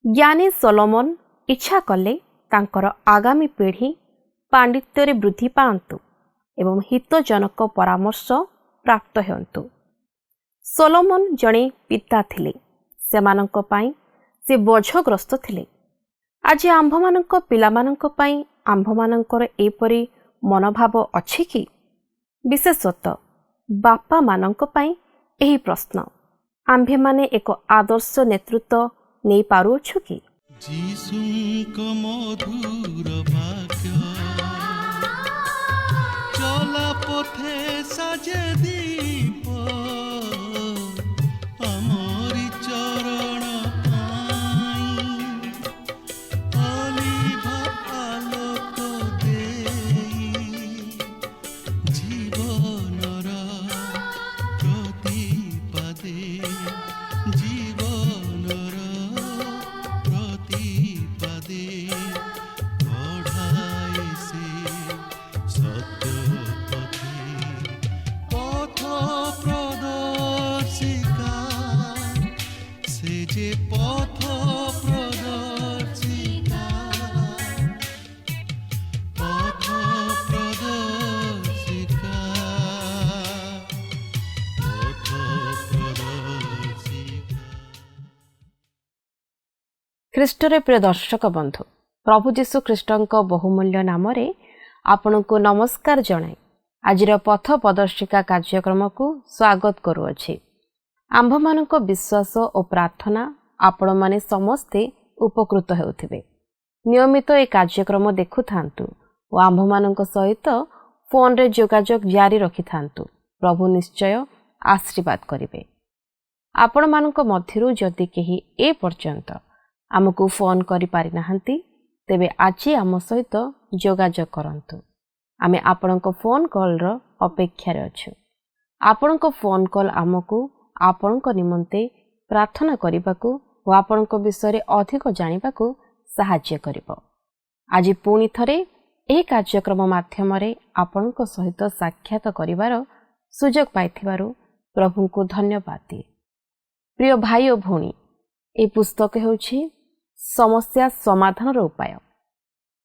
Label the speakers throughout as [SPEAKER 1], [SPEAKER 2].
[SPEAKER 1] ଜ୍ଞାନୀ ସୋଲୋମନ ଇଚ୍ଛା କଲେ ତାଙ୍କର ଆଗାମୀ ପିଢ଼ି ପାଣ୍ଡିତ୍ୟରେ ବୃଦ୍ଧି ପାଆନ୍ତୁ ଏବଂ ହିତଜନକ ପରାମର୍ଶ ପ୍ରାପ୍ତ ହେଉନ୍ତୁ। ସୋଲୋମନ ଜଣେ ପିତା ଥିଲେ। ସେମାନଙ୍କ ପାଇଁ ସେ ବୋଝଗ୍ରସ୍ତ ଥିଲେ। ଆଜି ଆମ୍ଭମାନଙ୍କ ପିଲାମାନଙ୍କ ପାଇଁ ଆମ୍ଭମାନଙ୍କର ଏପରି ମନୋଭାବ ଅଛି କି? ବିଶେଷତଃ ବାପାମାନଙ୍କ ପାଇଁ ଏହି ପ୍ରଶ୍ନ। ଆମ୍ଭେମାନେ ଏକ ଆଦର୍ଶ ନେତୃତ୍ୱ ନେଇପାରୁଅଛୁ କି?
[SPEAKER 2] ଯୀଶୁଙ୍କ ମଧୁର ବାକ୍ୟ ଚଲା ପଥେ ସାଜେ ଦୀପ ଆମରି ଚରଣ ପାଇଁ ଅଲିଭା ଆଲୋକ ଦେଇ ଜୀବନର ପ୍ରତିପାଦେ ଜୀବନର ପ୍ରତିପାଦେ ବଢ଼ାଏ ସେ ସତ୍ୟ ପଥେ ପଥ ପ୍ରଦର୍ଶିକା ସେ ଯେ ପଥ ପ୍ରଦର୍ଶିକା ପଥ ପ୍ରଦର୍ଶିକା ପଥ ପ୍ରଦର୍ଶିକା।
[SPEAKER 1] ଖ୍ରୀଷ୍ଟରେ ପ୍ରିୟ ଦର୍ଶକ ବନ୍ଧୁ, ପ୍ରଭୁ ଯୀଶୁ ଖ୍ରୀଷ୍ଟଙ୍କ ବହୁମୂଲ୍ୟ ନାମରେ ଆପଣଙ୍କୁ ନମସ୍କାର ଜଣାଇ ଆଜିର ପଥ ପ୍ରଦର୍ଶିକା କାର୍ଯ୍ୟକ୍ରମକୁ ସ୍ୱାଗତ କରୁଅଛି। ଆମ୍ଭମାନଙ୍କ ବିଶ୍ୱାସ ଓ ପ୍ରାର୍ଥନା ଆପଣମାନେ ସମସ୍ତେ ଉପକୃତ ହେଉଥିବେ। ନିୟମିତ ଏ କାର୍ଯ୍ୟକ୍ରମ ଦେଖୁଥାନ୍ତୁ ଓ ଆମ୍ଭମାନଙ୍କ ସହିତ ଫୋନରେ ଯୋଗାଯୋଗ ଜାରି ରଖିଥାନ୍ତୁ। ପ୍ରଭୁ ନିଶ୍ଚୟ ଆଶୀର୍ବାଦ କରିବେ। ଆପଣମାନଙ୍କ ମଧ୍ୟରୁ ଯଦି କେହି ଏ ପର୍ଯ୍ୟନ୍ତ ଆମକୁ ଫୋନ୍ କରିପାରିନାହାନ୍ତି, ତେବେ ଆଜି ଆମ ସହିତ ଯୋଗାଯୋଗ କରନ୍ତୁ। ଆମେ ଆପଣଙ୍କ ଫୋନ୍ କଲ୍ର ଅପେକ୍ଷାରେ ଅଛୁ। ଆପଣଙ୍କ ଫୋନ୍ କଲ୍ ଆମକୁ ଆପଣଙ୍କ ନିମନ୍ତେ ପ୍ରାର୍ଥନା କରିବାକୁ ଓ ଆପଣଙ୍କ ବିଷୟରେ ଅଧିକ ଜାଣିବାକୁ ସାହାଯ୍ୟ କରିବ। ଆଜି ପୁଣି ଥରେ ଏହି କାର୍ଯ୍ୟକ୍ରମ ମାଧ୍ୟମରେ ଆପଣଙ୍କ ସହିତ ସାକ୍ଷାତ କରିବାର ସୁଯୋଗ ପାଇଥିବାରୁ ପ୍ରଭୁଙ୍କୁ ଧନ୍ୟବାଦ ଦିଏ। ପ୍ରିୟ ଭାଇ ଓ ଭଉଣୀ, ଏହି ପୁସ୍ତକ ହେଉଛି ସମସ୍ୟା ସମାଧାନର ଉପାୟ।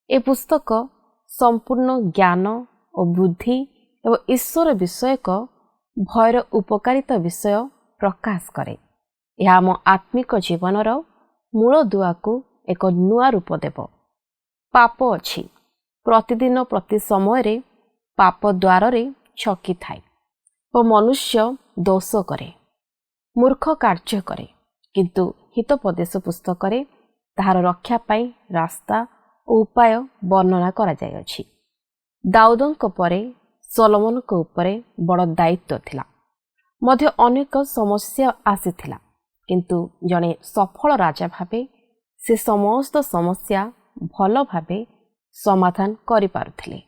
[SPEAKER 1] ଏ ପୁସ୍ତକ ସମ୍ପୂର୍ଣ୍ଣ ଜ୍ଞାନ ଓ ବୁଦ୍ଧି ଏବଂ ଈଶ୍ୱର ବିଷୟକ ଭୟର ଉପକାରିତା ବିଷୟ ପ୍ରକାଶ କରେ। ଏହା ଆମ ଆତ୍ମିକ ଜୀବନର ମୂଳଦୁଆକୁ ଏକ ନୂଆ ରୂପ ଦେବ। ପାପ ଅଛି। ପ୍ରତିଦିନ ପ୍ରତି ସମୟରେ ପାପ ଦ୍ୱାରରେ ଛକିଥାଏ ଓ ମନୁଷ୍ୟ ଦୋଷ କରେ, ମୂର୍ଖ କାର୍ଯ୍ୟ କରେ। କିନ୍ତୁ ହିତୋପଦେଶ ପୁସ୍ତକରେ ତାହାର ରକ୍ଷା ପାଇଁ ରାସ୍ତା ଓ ଉପାୟ ବର୍ଣ୍ଣନା କରାଯାଇଅଛି। ଦାଉଦଙ୍କ ପରେ ସୋଲୋମନଙ୍କ ଉପରେ ବଡ଼ ଦାୟିତ୍ୱ ଥିଲା। ମଧ୍ୟ ଅନେକ ସମସ୍ୟା ଆସିଥିଲା, କିନ୍ତୁ ଜଣେ ସଫଳ ରାଜା ଭାବେ ସେ ସମସ୍ତ ସମସ୍ୟା ଭଲ ଭାବେ ସମାଧାନ କରିପାରୁଥିଲେ,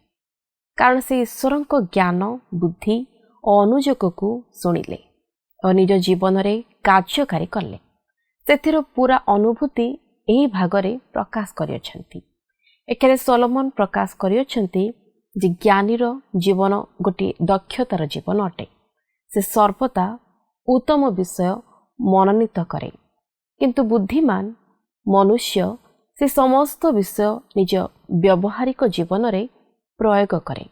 [SPEAKER 1] କାରଣ ସେ ଈଶ୍ୱରଙ୍କ ଜ୍ଞାନ, ବୁଦ୍ଧି ଓ ଅନୁଯୋଗକୁ ଶୁଣିଲେ ଓ ନିଜ ଜୀବନରେ କାର୍ଯ୍ୟକାରୀ କଲେ। ସେଥିର ପୁରା ଅନୁଭୂତି ଏହି ଭାଗରେ ପ୍ରକାଶ କରିଅଛନ୍ତି। ଏଠାରେ ସୋଲୋମନ ପ୍ରକାଶ କରିଅଛନ୍ତି ଯେ ଜ୍ଞାନୀର ଜୀବନ ଗୋଟିଏ ଦକ୍ଷତାର ଜୀବନ ଅଟେ। ସେ ସର୍ବଦା ଉତ୍ତମ ବିଷୟ ମନୋନୀତ କରେ, କିନ୍ତୁ ବୁଦ୍ଧିମାନ ମନୁଷ୍ୟ ସେ ସମସ୍ତ ବିଷୟ ନିଜ ବ୍ୟବହାରିକ ଜୀବନରେ ପ୍ରୟୋଗ କରେ।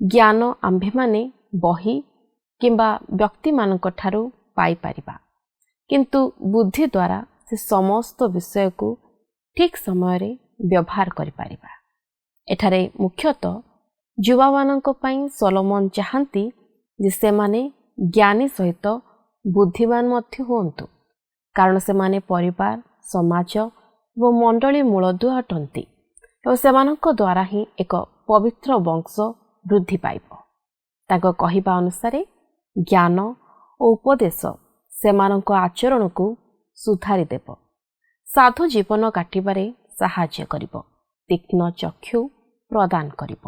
[SPEAKER 1] ଜ୍ଞାନ ଆମ୍ଭେମାନେ ବହି କିମ୍ବା ବ୍ୟକ୍ତିମାନଙ୍କ ଠାରୁ ପାଇପାରିବା, କିନ୍ତୁ ବୁଦ୍ଧି ଦ୍ୱାରା ସେ ସମସ୍ତ ବିଷୟକୁ ଠିକ୍ ସମୟରେ ବ୍ୟବହାର କରିପାରିବା। ଏଠାରେ ମୁଖ୍ୟତଃ ଯୁବାମାନଙ୍କ ପାଇଁ ସୋଲୋମନ ଚାହାନ୍ତି ଯେ ସେମାନେ ଜ୍ଞାନୀ ସହିତ ବୁଦ୍ଧିମାନ ମଧ୍ୟ ହୁଅନ୍ତୁ, କାରଣ ସେମାନେ ପରିବାର, ସମାଜ ଏବଂ ମଣ୍ଡଳୀ ମୂଳଦୁଆ ଅଟନ୍ତି ଏବଂ ସେମାନଙ୍କ ଦ୍ୱାରା ହିଁ ଏକ ପବିତ୍ର ବଂଶ ବୃଦ୍ଧି ପାଇବ। ତାଙ୍କ କହିବା ଅନୁସାରେ ଜ୍ଞାନ ଓ ଉପଦେଶ ସେମାନଙ୍କ ଆଚରଣକୁ ସୁଧାରି ଦେବ, ସାଧୁ ଜୀବନ କାଟିବାରେ ସାହାଯ୍ୟ କରିବ, ତୀକ୍ଷ୍ଣ ଚକ୍ଷୁ ପ୍ରଦାନ କରିବ,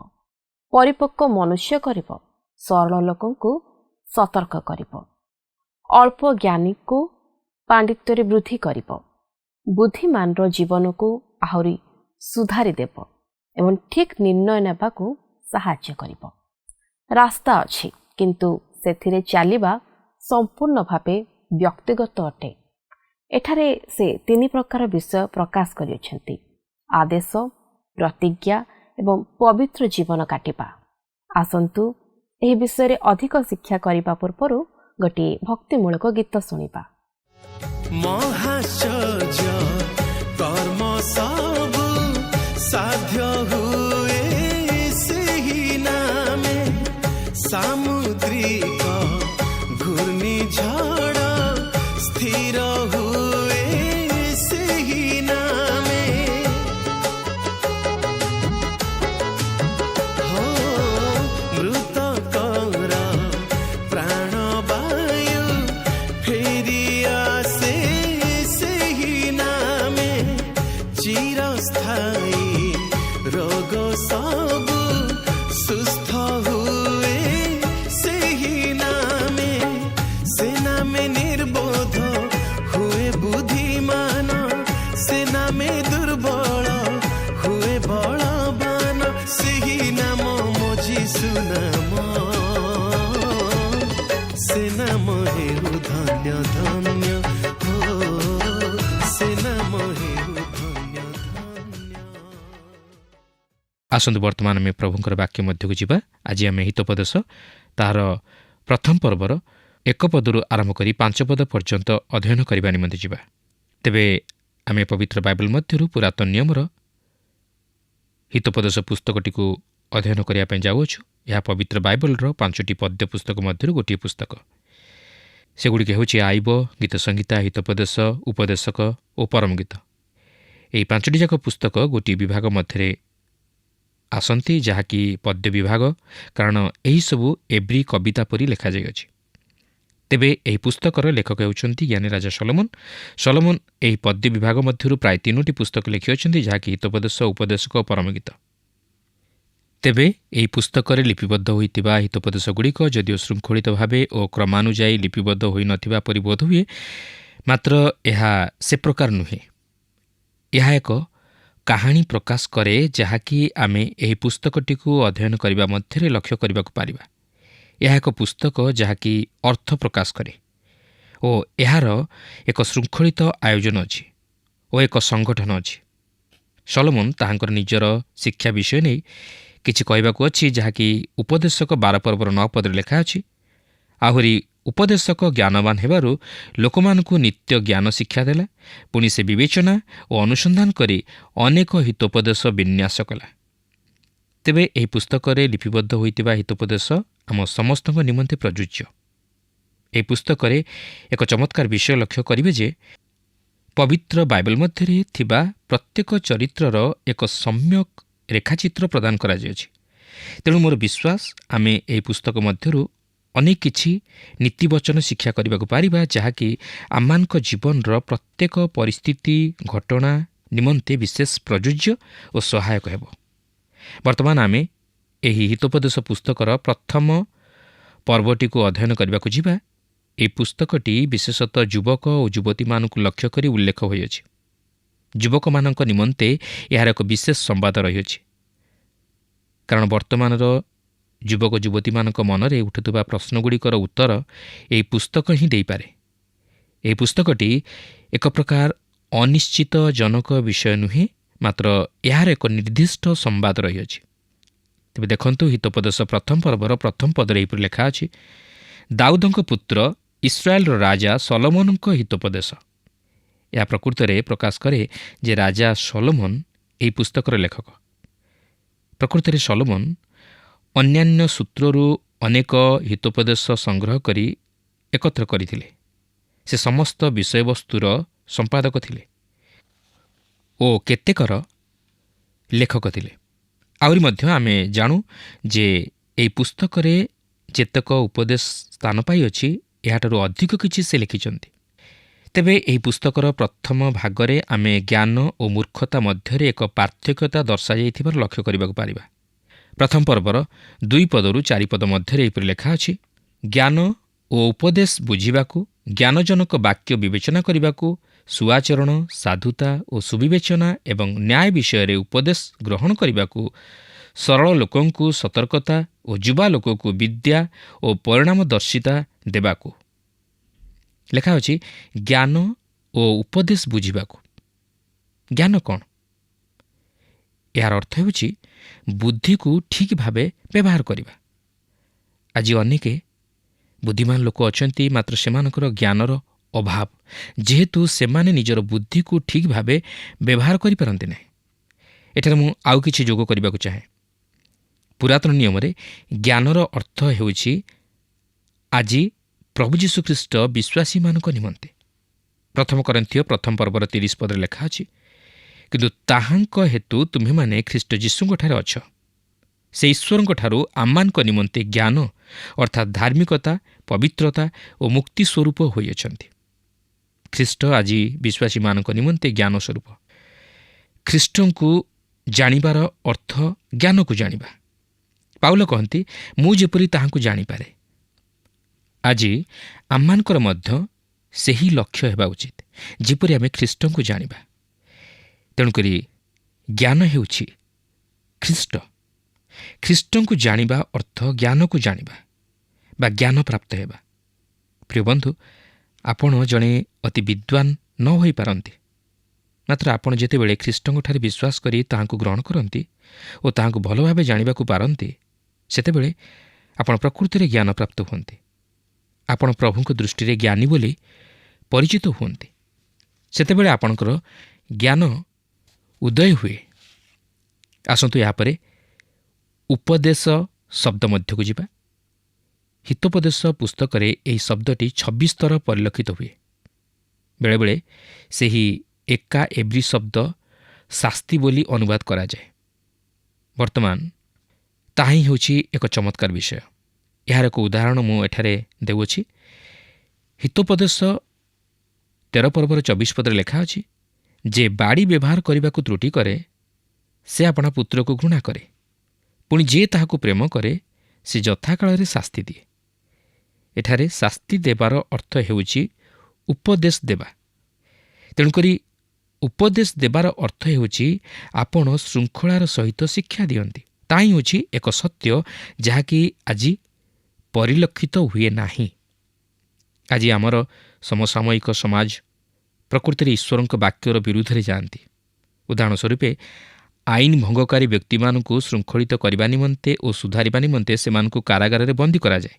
[SPEAKER 1] ପରିପକ୍ୱ ମନୁଷ୍ୟ କରିବ, ସରଳ ଲୋକଙ୍କୁ ସତର୍କ କରିବ, ଅଳ୍ପ ଜ୍ଞାନୀକୁ ପାଣ୍ଡିତ୍ୟରେ ବୃଦ୍ଧି କରିବ, ବୁଦ୍ଧିମାନର ଜୀବନକୁ ଆହୁରି ସୁଧାରି ଦେବ ଏବଂ ଠିକ୍ ନିର୍ଣ୍ଣୟ ନେବାକୁ ସାହାଯ୍ୟ କରିବ। ରାସ୍ତା ଅଛି, କିନ୍ତୁ ସେଥିରେ ଚାଲିବା ସମ୍ପୂର୍ଣ୍ଣ ଭାବେ ବ୍ୟକ୍ତିଗତ ଅଟେ। ଏଠାରେ ସେ ତିନି ପ୍ରକାର ବିଷୟ ପ୍ରକାଶ କରିଅଛନ୍ତି: ଆଦେଶ, ପ୍ରତିଜ୍ଞା ଏବଂ ପବିତ୍ର ଜୀବନ କାଟିବା। ଆସନ୍ତୁ ଏହି ବିଷୟରେ ଅଧିକ ଶିକ୍ଷା କରିବା ପୂର୍ବରୁ ଗୋଟିଏ ଭକ୍ତିମୂଳକ ଗୀତ ଶୁଣିବା।
[SPEAKER 2] ମହାଶ୍ଚର୍ଯ୍ୟ କର୍ମ ସବୁ ସାଧ୍ୟ ହୁଏ ସେହି ନାମେ, ସାମୁଦ୍ରିକ ଘୂର୍ଣ୍ଣିଝଡ଼ ସ୍ଥିର ହୁଏ ସେହି ନାମେ। ହୋ ମୃତକର ପ୍ରାଣବାୟୁ ଫେରି ଆସେ ସେହି ନାମେ, ଚିରସ୍ଥାୟୀ ରୋଗ ସବୁ ସୁସ୍ଥ ହୁଏ ସେହି ନାମେ। ସେ ନାମେ ନିର୍ବୋଧ ହୁଏ ବୁଦ୍ଧିମାନ, ସେ ନାମେ ଦୁର୍ବଳ ହୁଏ ବଳବାନ। ସେହି ନାମ ମୋ ଯୀଶୁ ନାମ, ସେ ନାମ ହେଉ ଧନ୍ୟ ଧନ୍ୟ, ହୋ ସେ ନାମ ହେଉ ଧନ୍ୟ ଧନ୍ୟ।
[SPEAKER 3] ଆସନ୍ତୁ ବର୍ତ୍ତମାନ ଆମେ ପ୍ରଭୁଙ୍କର ବାକ୍ୟ ମଧ୍ୟକୁ ଯିବା। ଆଜି ଆମେ ହିତୋପଦେଶ ତାହାର ପ୍ରଥମ ପର୍ବର 1 ପଦରୁ ଆରମ୍ଭ କରି 5 ପଦ ପର୍ଯ୍ୟନ୍ତ ଅଧ୍ୟୟନ କରିବା ନିମନ୍ତେ ଯିବା। ତେବେ ଆମେ ପବିତ୍ର ବାଇବଲ ମଧ୍ୟରୁ ପୁରାତନ ନିୟମର ହିତୋପଦେଶ ପୁସ୍ତକଟିକୁ ଅଧ୍ୟୟନ କରିବା ପାଇଁ ଯାଉଅଛୁ। ଏହା ପବିତ୍ର ବାଇବଲର 5ଟି ପଦ୍ୟ ପୁସ୍ତକ ମଧ୍ୟରୁ ଗୋଟିଏ ପୁସ୍ତକ। ସେଗୁଡ଼ିକ ହେଉଛି ଆଇବ, ଗୀତ ସଂହିତା, ହିତୋପଦେଶ, ଉପଦେଶକ ଓ ପରମ ଗୀତ। ଏହି 5ଟି ଯାକ ପୁସ୍ତକ ଗୋଟିଏ ବିଭାଗ ମଧ୍ୟରେ ଆସନ୍ତି, ଯାହାକି ପଦ୍ୟ ବିଭାଗ, କାରଣ ଏହିସବୁ ଏବ୍ରି କବିତା ପରି ଲେଖାଯାଇଅଛି। ତେବେ ଏହି ପୁସ୍ତକର ଲେଖକ ହେଉଛନ୍ତି ଜ୍ଞାନୀ ରାଜା ସଲୋମନ। ସଲୋମନ ଏହି ପଦ୍ୟ ବିଭାଗ ମଧ୍ୟରୁ ପ୍ରାୟ 3ଟି ପୁସ୍ତକ ଲେଖିଅଛନ୍ତି, ଯାହାକି ହିତୋପଦେଶ, ଉପଦେଶକ ଓ ପରମ ଗୀତ। ତେବେ ଏହି ପୁସ୍ତକରେ ଲିପିବଦ୍ଧ ହୋଇଥିବା ହିତୋପଦେଶଗୁଡ଼ିକ ଯଦିଓ ଶୃଙ୍ଖଳିତ ଭାବେ ଓ କ୍ରମାନୁଯାୟୀ ଲିପିବଦ୍ଧ ହୋଇନଥିବା ପରି ବୋଧ ହୁଏ, ମାତ୍ର ଏହା ସେ ପ୍ରକାର ନୁହେଁ। ଏହା ଏକ କାହାଣୀ ପ୍ରକାଶ କରେ, ଯାହାକି ଆମେ ଏହି ପୁସ୍ତକଟିକୁ ଅଧ୍ୟୟନ କରିବା ମଧ୍ୟରେ ଲକ୍ଷ୍ୟ କରିବାକୁ ପାରିବା। ଏହା ଏକ ପୁସ୍ତକ ଯାହାକି ଅର୍ଥ ପ୍ରକାଶ କରେ ଓ ଏହାର ଏକ ଶୃଙ୍ଖଳିତ ଆୟୋଜନ ଅଛି ଓ ଏକ ସଂଗଠନ ଅଛି। ସଲୋମନ ତାହାଙ୍କର ନିଜର ଶିକ୍ଷା ବିଷୟ ନେଇ କିଛି କହିବାକୁ ଅଛି, ଯାହାକି ଉପଦେଶକ 12 ପର୍ବର 9 ପଦରେ ଲେଖା ଅଛି। ଆହୁରି ଉପଦେଶକ ଜ୍ଞାନବାନ ହେବାରୁ ଲୋକମାନଙ୍କୁ ନିତ୍ୟ ଜ୍ଞାନ ଶିକ୍ଷା ଦେଲା। ପୁଣି ସେ ବିବେଚନା ଓ ଅନୁସନ୍ଧାନ କରି ଅନେକ ହିତୋପଦେଶ ବିନ୍ୟାସ କଲା। ତେବେ ଏହି ପୁସ୍ତକରେ ଲିପିବଦ୍ଧ ହୋଇଥିବା ହିତୋପଦେଶ ଆମ ସମସ୍ତଙ୍କ ନିମନ୍ତେ ପ୍ରଯୁଜ୍ୟ। ଏହି ପୁସ୍ତକରେ ଏକ ଚମତ୍କାର ବିଷୟ ଲକ୍ଷ୍ୟ କରିବେ ଯେ ପବିତ୍ର ବାଇବଲ ମଧ୍ୟରେ ଥିବା ପ୍ରତ୍ୟେକ ଚରିତ୍ରର ଏକ ସମ୍ୟକ୍ ରେଖାଚିତ୍ର ପ୍ରଦାନ କରାଯାଇଅଛି। ତେଣୁ ମୋର ବିଶ୍ୱାସ ଆମେ ଏହି ପୁସ୍ତକ ମଧ୍ୟରୁ ଅନେକ କିଛି ନୀତିବଚନ ଶିକ୍ଷା କରିବାକୁ ପାରିବା, ଯାହାକି ଆମମାନଙ୍କ ଜୀବନର ପ୍ରତ୍ୟେକ ପରିସ୍ଥିତି ଘଟଣା ନିମନ୍ତେ ବିଶେଷ ପ୍ରଯୁଜ୍ୟ ଓ ସହାୟକ ହେବ। ବର୍ତ୍ତମାନ ଆମେ ଏହି ହିତୋପଦେଶ ପୁସ୍ତକର ପ୍ରଥମ ପର୍ବଟିକୁ ଅଧ୍ୟୟନ କରିବାକୁ ଯିବା। ଏହି ପୁସ୍ତକଟି ବିଶେଷତଃ ଯୁବକ ଓ ଯୁବତୀମାନଙ୍କୁ ଲକ୍ଷ୍ୟ କରି ଉଲ୍ଲେଖ ହୋଇଅଛି। ଯୁବକମାନଙ୍କ ନିମନ୍ତେ ଏହାର ଏକ ବିଶେଷ ସମ୍ବାଦ ରହିଅଛି, କାରଣ ବର୍ତ୍ତମାନର ଯୁବକ ଯୁବତୀମାନଙ୍କ ମନରେ ଉଠୁଥିବା ପ୍ରଶ୍ନଗୁଡ଼ିକର ଉତ୍ତର ଏହି ପୁସ୍ତକ ହିଁ ଦେଇପାରେ। ଏହି ପୁସ୍ତକଟି ଏକ ପ୍ରକାର ଅନିଶ୍ଚିତଜନକ ବିଷୟ ନୁହେଁ, ମାତ୍ର ଏହାର ଏକ ନିର୍ଦ୍ଦିଷ୍ଟ ସମ୍ବାଦ ରହିଅଛି। ତେବେ ଦେଖନ୍ତୁ, ହିତୋପଦେଶ ପ୍ରଥମ ପର୍ବର ପ୍ରଥମ ପଦରେ ଏହିପରି ଲେଖା ଅଛି: ଦାଉଦଙ୍କ ପୁତ୍ର ଇସ୍ରାଏଲର ରାଜା ସଲୋମନଙ୍କ ହିତୋପଦେଶ। ଏହା ପ୍ରକୃତରେ ପ୍ରକାଶ କରେ ଯେ ରାଜା ସଲୋମନ ଏହି ପୁସ୍ତକର ଲେଖକ। ପ୍ରକୃତରେ ସଲୋମନ ଅନ୍ୟାନ୍ୟ ସୂତ୍ରରୁ ଅନେକ ହିତୋପଦେଶ ସଂଗ୍ରହ କରି ଏକତ୍ର କରିଥିଲେ। ସେ ସମସ୍ତ ବିଷୟବସ୍ତୁର ସମ୍ପାଦକ ଥିଲେ ଓ କେତେକର ଲେଖକ ଥିଲେ। ଆହୁରି ମଧ୍ୟ ଆମେ ଜାଣୁ ଯେ ଏହି ପୁସ୍ତକରେ ଯେତେକ ଉପଦେଶ ସ୍ଥାନ ପାଇଅଛି, ଏହାଠାରୁ ଅଧିକ କିଛି ସେ ଲେଖିଛନ୍ତି। ତେବେ ଏହି ପୁସ୍ତକର ପ୍ରଥମ ଭାଗରେ ଆମେ ଜ୍ଞାନ ଓ ମୂର୍ଖତା ମଧ୍ୟରେ ଏକ ପାର୍ଥକ୍ୟତା ଦର୍ଶାଯାଇଥିବାର ଲକ୍ଷ୍ୟ କରିବାକୁ ପାରିବା। ପ୍ରଥମ ପର୍ବର 2 ପଦରୁ 4 ପଦ ମଧ୍ୟରେ ଏହିପରି ଲେଖା ଅଛି: ଜ୍ଞାନ ଓ ଉପଦେଶ ବୁଝିବାକୁ, ଜ୍ଞାନଜନକ ବାକ୍ୟ ବିବେଚନା କରିବାକୁ, ସୁଆଚରଣ, ସାଧୁତା ଓ ସୁବିବେଚନା ଏବଂ ନ୍ୟାୟ ବିଷୟରେ ଉପଦେଶ ଗ୍ରହଣ କରିବାକୁ, ସରଳ ଲୋକଙ୍କୁ ସତର୍କତା ଓ ଯୁବା ଲୋକକୁ ବିଦ୍ୟା ଓ ପରିଣାମଦର୍ଶିତା ଦେବାକୁ। ଲେଖା ଅଛି ଜ୍ଞାନ ଓ ଓ ଉପଦେଶ ବୁଝିବାକୁ। ଜ୍ଞାନ କ'ଣ? ଏହାର ଅର୍ଥ ହେଉଛି ବୁଦ୍ଧିକୁ ଠିକ୍ ଭାବେ ବ୍ୟବହାର କରିବା। ଆଜି ଅନେକ ବୁଦ୍ଧିମାନ ଲୋକ ଅଛନ୍ତି, ମାତ୍ର ସେମାନଙ୍କର ଜ୍ଞାନର ଅଭାବ, ଯେହେତୁ ସେମାନେ ନିଜର ବୁଦ୍ଧିକୁ ଠିକ୍ ଭାବେ ବ୍ୟବହାର କରିପାରନ୍ତି ନାହିଁ। ଏଠାରେ ମୁଁ ଆଉ କିଛି ଯୋଗ କରିବାକୁ ଚାହେଁ। ପୁରାତନ ନିୟମରେ ଜ୍ଞାନର ଅର୍ଥ ହେଉଛି ଆଜି ପ୍ରଭୁ ଯୀଶୁଖ୍ରୀଷ୍ଟ ବିଶ୍ୱାସୀମାନଙ୍କ ନିମନ୍ତେ। ପ୍ରଥମ କରିନ୍ଥୀୟ ପ୍ରଥମ ପର୍ବର 30 ପଦରେ ଲେଖା ଅଛି, କିନ୍ତୁ ତାହାଙ୍କ ହେତୁ ତୁମେମାନେ ଖ୍ରୀଷ୍ଟ ଯୀଶୁଙ୍କଠାରେ ଅଛ। ସେ ଈଶ୍ୱରଙ୍କଠାରୁ ଆମମାନଙ୍କ ନିମନ୍ତେ ଜ୍ଞାନ ଅର୍ଥାତ୍ ଧାର୍ମିକତା, ପବିତ୍ରତା ଓ ମୁକ୍ତି ସ୍ୱରୂପ ହୋଇଅଛନ୍ତି। ଖ୍ରୀଷ୍ଟ ଆଜି ବିଶ୍ୱାସୀମାନଙ୍କ ନିମନ୍ତେ ଜ୍ଞାନ ସ୍ୱରୂପ। ଖ୍ରୀଷ୍ଟଙ୍କୁ ଜାଣିବାର ଅର୍ଥ ଜ୍ଞାନକୁ ଜାଣିବା। ପାଉଲ କହନ୍ତି, ମୁଁ ଯେପରି ତାହାଙ୍କୁ ଜାଣିପାରେ। ଆଜି ଆମମାନଙ୍କର ମଧ୍ୟ ସେହି ଲକ୍ଷ୍ୟ ହେବା ଉଚିତ, ଯେପରି ଆମେ ଖ୍ରୀଷ୍ଟଙ୍କୁ ଜାଣିବା। ତେଣୁକରି ଜ୍ଞାନ ହେଉଛି ଖ୍ରୀଷ୍ଟ। ଖ୍ରୀଷ୍ଟଙ୍କୁ ଜାଣିବା ଅର୍ଥ ଜ୍ଞାନକୁ ଜାଣିବା ବା ଜ୍ଞାନ ପ୍ରାପ୍ତ ହେବା। ପ୍ରିୟ ବନ୍ଧୁ, ଆପଣ ଜଣେ ଅତି ବିଦ୍ୱାନ ନ ହୋଇପାରନ୍ତି, ମାତ୍ର ଆପଣ ଯେତେବେଳେ ଖ୍ରୀଷ୍ଟଙ୍କଠାରେ ବିଶ୍ୱାସ କରି ତାହାଙ୍କୁ ଗ୍ରହଣ କରନ୍ତି ଓ ତାହାଙ୍କୁ ଭଲ ଭାବେ ଜାଣିବାକୁ ପାରନ୍ତି, ସେତେବେଳେ ଆପଣ ପ୍ରକୃତିରେ ଜ୍ଞାନ ପ୍ରାପ୍ତ ହୁଅନ୍ତି। ଆପଣ ପ୍ରଭୁଙ୍କ ଦୃଷ୍ଟିରେ ଜ୍ଞାନୀ ବୋଲି ପରିଚିତ ହୁଅନ୍ତି। ସେତେବେଳେ ଆପଣଙ୍କର ଜ୍ଞାନ ଉଦୟ ହୁଏ। ଆସନ୍ତୁ ଏହାପରେ ଉପଦେଶ ଶବ୍ଦ ମଧ୍ୟକୁ ଯିବା। ହିତୋପଦେଶ ପୁସ୍ତକରେ ଏହି ଶବ୍ଦଟି 26 ଥର ପରିଲକ୍ଷିତ ହୁଏ। ବେଳେବେଳେ ସେହି ଏକା ଏବ୍ରି ଶବ୍ଦ ଶାସ୍ତି ବୋଲି ଅନୁବାଦ କରାଯାଏ। ବର୍ତ୍ତମାନ ତାହା ହିଁ ହେଉଛି ଏକ ଚମତ୍କାର ବିଷୟ। ଏହାର ଏକ ଉଦାହରଣ ମୁଁ ଏଠାରେ ଦେଉଅଛି। ହିତୋପଦେଶ 13 ପର୍ବର 24 ପଦରେ ଲେଖା ଅଛି, ଯେ ବାଡ଼ି ବ୍ୟବହାର କରିବାକୁ ତ୍ରୁଟି କରେ, ସେ ଆପଣା ପୁତ୍ରକୁ ଘୃଣା କରେ, ପୁଣି ଯିଏ ତାହାକୁ ପ୍ରେମ କରେ, ସେ ଯଥାକାଳରେ ଶାସ୍ତି ଦିଏ। ଏଠାରେ ଶାସ୍ତି ଦେବାର ଅର୍ଥ ହେଉଛି ଉପଦେଶ ଦେବା। ତେଣୁକରି ଉପଦେଶ ଦେବାର ଅର୍ଥ ହେଉଛି ଆପଣ ଶୃଙ୍ଖଳାର ସହିତ ଶିକ୍ଷା ଦିଅନ୍ତି। ତାହା ହିଁ ହେଉଛି ଏକ ସତ୍ୟ, ଯାହାକି ଆଜି ପରିଲକ୍ଷିତ ହୁଏ ନାହିଁ। ଆଜି ଆମର ସମସାମୟିକ ସମାଜ ପ୍ରକୃତିରେ ଈଶ୍ୱରଙ୍କ ବାକ୍ୟର ବିରୁଦ୍ଧରେ ଯାଆନ୍ତି। ଉଦାହରଣ ସ୍ୱରୂପେ ଆଇନ ଭଙ୍ଗକାରୀ ବ୍ୟକ୍ତିମାନଙ୍କୁ ଶୃଙ୍ଖଳିତ କରିବା ନିମନ୍ତେ ଓ ସୁଧାରିବା ନିମନ୍ତେ ସେମାନଙ୍କୁ କାରାଗାରରେ ବନ୍ଦୀ କରାଯାଏ।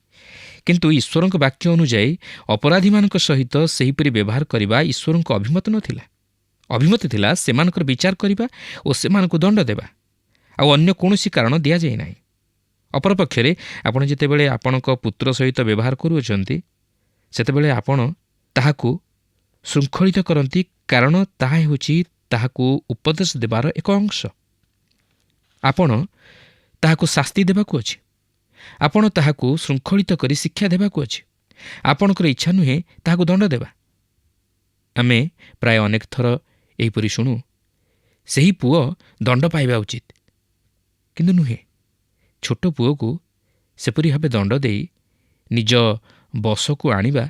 [SPEAKER 3] କିନ୍ତୁ ଈଶ୍ୱରଙ୍କ ବାକ୍ୟ ଅନୁଯାୟୀ ଅପରାଧୀମାନଙ୍କ ସହିତ ସେହିପରି ବ୍ୟବହାର କରିବା ଈଶ୍ୱରଙ୍କ ଅଭିମତ ନଥିଲା। ଅଭିମତ ଥିଲା ସେମାନଙ୍କର ବିଚାର କରିବା ଓ ସେମାନଙ୍କୁ ଦଣ୍ଡ ଦେବା, ଆଉ ଅନ୍ୟ କୌଣସି କାରଣ ଦିଆଯାଇ ନାହିଁ। ଅପରପକ୍ଷରେ ଆପଣ ଯେତେବେଳେ ଆପଣଙ୍କ ପୁତ୍ର ସହିତ ବ୍ୟବହାର କରୁଅଛନ୍ତି, ସେତେବେଳେ ଆପଣ ତାହାକୁ ଶୃଙ୍ଖଳିତ କରନ୍ତି, କାରଣ ତାହା ହେଉଛି ତାହାକୁ ଉପଦେଶ ଦେବାର ଏକ ଅଂଶ। ଆପଣ ତାହାକୁ ଶାସ୍ତି ଦେବାକୁ ଅଛି। ଆପଣ ତାହାକୁ ଶୃଙ୍ଖଳିତ କରି ଶିକ୍ଷା ଦେବାକୁ ଅଛି। ଆପଣଙ୍କର ଇଚ୍ଛା ନୁହେଁ ତାହାକୁ ଦଣ୍ଡ ଦେବା। ଆମେ ପ୍ରାୟ ଅନେକ ଥର ଏହିପରି ଶୁଣୁ, ସେହି ପୁଅ ଦଣ୍ଡ ପାଇବା ଉଚିତ, କିନ୍ତୁ ନୁହେଁ। ଛୋଟ ପୁଅକୁ ସେପରି ଭାବେ ଦଣ୍ଡ ଦେଇ ନିଜ ବଶକୁ ଆଣିବା